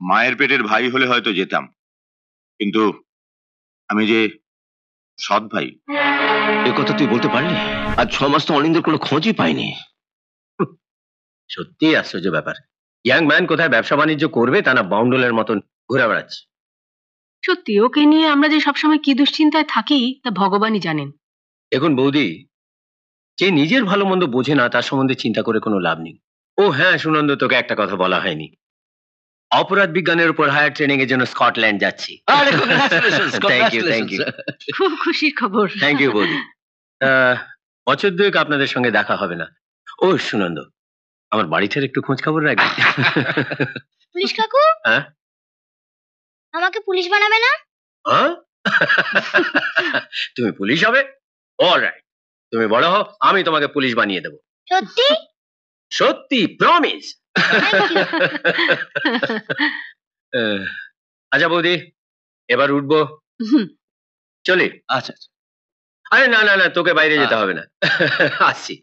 মায়ের পেটের ভাই হলে হয়তো যেতাম, কিন্তু আমি যে সৎ ভাই। এ কথা তুই বলতে পারলি? আজ 6 মাস তো অনিন্দের কোনো খোঁজই পাইনি। সত্যি আশ্চর্য ব্যাপার। ইয়াং ম্যান কোথায় ব্যবসা বাণিজ্য করবে তা না বাউন্ডলের মতন ঘুরে বেড়াচ্ছে। সত্যি ওকে নিয়ে আমরা যে সবসময় কি দুশ্চিন্তায় থাকি তা ভগবানই জানেন। দেখুন বৌদি, যে নিজের ভালো মন্দ বোঝে না তার সম্বন্ধে চিন্তা করে কোনো লাভ নেই। ও হ্যাঁ, সুনন্দ, তোকে একটা কথা বলা হয়নি। অপরাধ বিজ্ঞানের উপর হায়ার ট্রেনিং এর জন্য স্কটল্যান্ড যাচ্ছি। Thank you, thank you. খুব খুশির খবর। থ্যাংক ইউ বৌদি। বছর দুয়েক আপনাদের সঙ্গে দেখা হবে না। ও সুনন্দ, আমার বাড়িটার একটু খোঁজ খবর রাখবি। পুলিশ কাকু, হ্যাঁ, আমাকে পুলিশ বানাবে না? হ্যাঁ? তুমি পুলিশ হবে? অলরাইট, তুমি বড় হও, আমি তোমাকে পুলিশ বানিয়ে দেবো। সত্যি? সত্যি, প্রমিস। আচ্ছা বৌদি, এবার উঠবো, চলি? আচ্ছা আচ্ছা। আরে না না না, তোকে বাইরে যেতে হবে না, আসছি।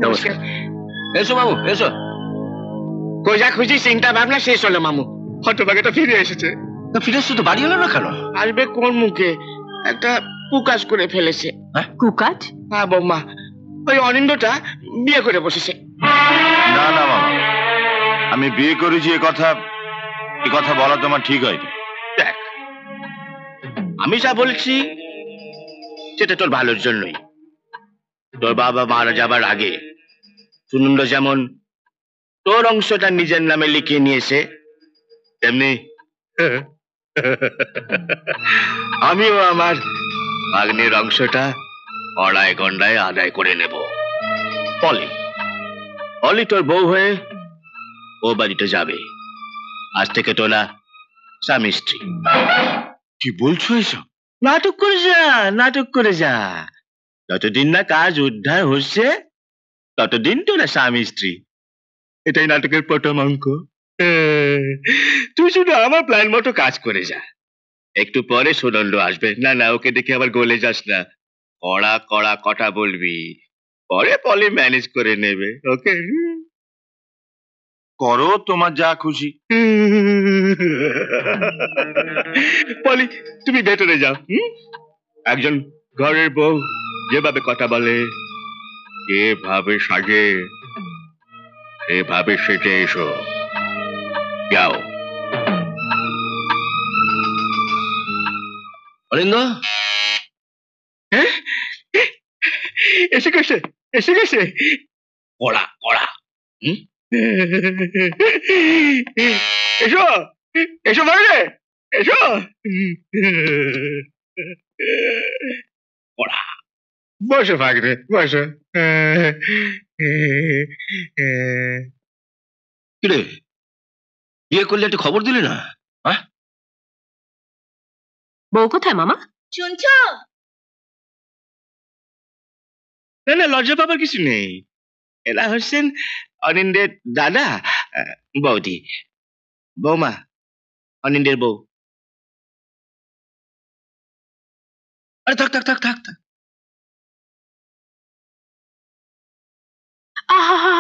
নমস্কার। এসো মামু, এসো। খোঁজাখুঁজি চিন্তা ভাবনা শেষ হলো মামু, হতভাগাটা ফিরে এসেছে। ফিরে এসছো তো, বাড়ি হলো না কেন? আসবে কোন মুখে? একটা কুকাজ করে ফেলেছে। কুকাজ? হ্যাঁ বৌমা, ওই অনিন্দটা বিয়ে করে বসেছে। না না মামা, আমি বিয়ে করেছি এ কথা বলা তোমার ঠিক হয়নি। দেখ, আমি যা বলছি সেটা তোর ভালোর জন্যই। তোর বাবা মারা যাবার আগে সুনন্দ যেমন তোর অংশটা নিজের নামে লিখিয়ে নিয়েছে, তেমনি আমিও আমার ভাগ্নের অংশটা অড়ায় গন্ডায় আদায় করে নেব। পলি তোর বউ হয়ে ও বাড়িতে যাবে। আজ থেকে তোরা স্বামী স্ত্রী। কি বলছো এসব? নাটক করে যা, নাটক করে যা। যতদিন না কাজ উদ্ধার হচ্ছে ততদিন তোরা স্বামী স্ত্রী। এটাই নাটকের প্রথম অঙ্ক। তুই শুধু আমার প্ল্যান মতো কাজ করে যা। একটু পরে সুনন্দ আসবে। না না, ওকে দেখে আবার গলে যাস না। কড়া কড়া কথা বলবি, পরে পলি ম্যানেজ করে নেবে। ওকে? করো তোমার যা খুশি। পলি, তুমি ভেতরে যাও। একজন ঘরের বউ যেভাবে কথা বলে, যেভাবে সাজে, এভাবে সেজে এসো। যাও। অরিন্দ, এসে গেছে, এসে গেছে। কড়া কড়া। এসো, এসো বাইরে, এসো। কড়া। বসো ভাগ্নে, বসো। কিরে, বিয়ে করলে একটা খবর দিলে না? হ্যাঁ, বউ কোথায় মামা? শুনছো? না না, লজ্জা পাবার কিছু নেই। এরা হচ্ছেন অনিন্দের দাদা, বৌদি, বৌমা, অনিন্দের বউ। আরে থাক থাক থাক থাক থাক। আহা,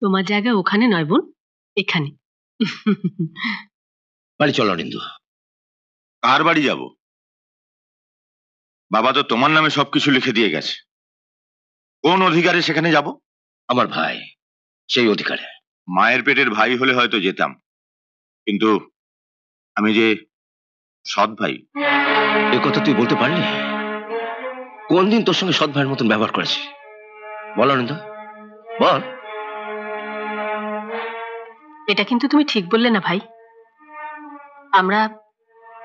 তোমার জায়গা ওখানে নয় বোন, এখানে। বাড়ি চল অরিন্দ। কার বাড়ি যাব? বাবা তো তোমার নামে সবকিছু লিখে দিয়ে গেছে। কোন অধিকারে সেখানে যাব? আমার ভাই, সেই অধিকারে। মায়ের পেটের ভাই হলে হয়তো যেতাম, কিন্তু আমি যে সৎ ভাই। এ কথা তুই বলতে পারলি? কোন দিন তোর সঙ্গে সৎ ভাইয়ের মতন ব্যবহার করেছি? বল অনিন্দ, বল। এটা কিন্তু তুমি ঠিক বললে না ভাই। আমরা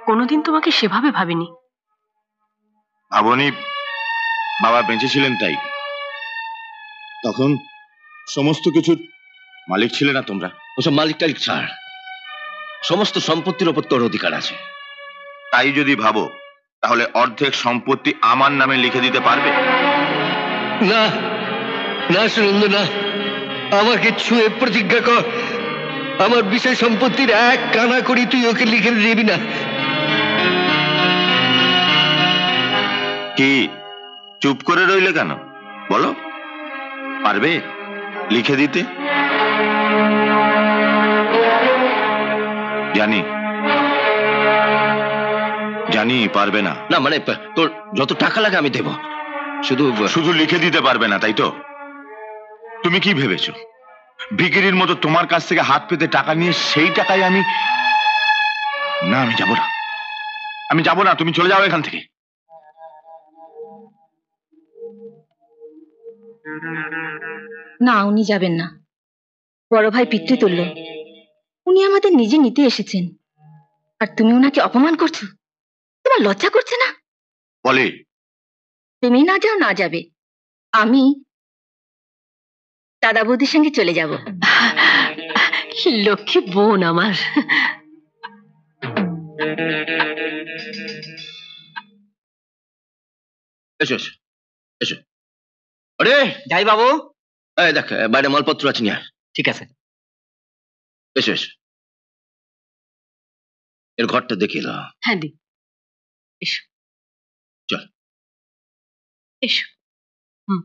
কোনোদিন তোমাকে সেভাবে ভাবিনি। ভাবনি? বাবা বেঁচে ছিলেন তাই। তখন সমস্ত কিছুর মালিক ছিলে না তোমরা। ওসব মালিক টালিক ছাড়, সমস্ত সম্পত্তির ওপর তোর অধিকার আছে। তাই যদি ভাবো তাহলে অর্ধেক সম্পত্তি আমার নামে লিখে দিতে পারবে? না না সুনন্দ, না। আমাকে ছুঁয়ে প্রতিজ্ঞা কর, আমার বিষয় সম্পত্তির এক কানা করি তুই ওকে লিখে দিবি না। কি চুপ করে রইলে কেন? বলো, পারবে লিখে দিতে? জানি জানি পারবে না। না মানে তোর যত টাকা লাগে আমি দেব, শুধু শুধু লিখে দিতে পারবে না, তাই তো? তুমি কি ভেবেছো ভিখিরির মতো তোমার কাছ থেকে হাত পেতে টাকা নিয়ে সেই টাকায় আমি? না, আমি যাব না, আমি যাব না, তুমি চলে যাও এখান থেকে। না, উনি যাবেন না। বড় ভাই পিতৃতুল্য, উনি আমাদের নিজে নিতে এসেছেন, আর তুমি ওনাকে অপমান করছো। তোমার লজ্জা করছে না? বলে তুমি না যাও, না যাবে, আমি দাদা বৌদির সঙ্গে চলে যাব। লক্ষ্মী বোন আমার। এসো এসো এসো। আরে যাই বাবু। এই দেখ বাইরে মালপত্র আছে নিয়ে আয়। ঠিক আছে। এসো এসো, এর ঘরটা দেখিয়ে দাও। হ্যাঁ দি, এসো চল। এসো। হুম।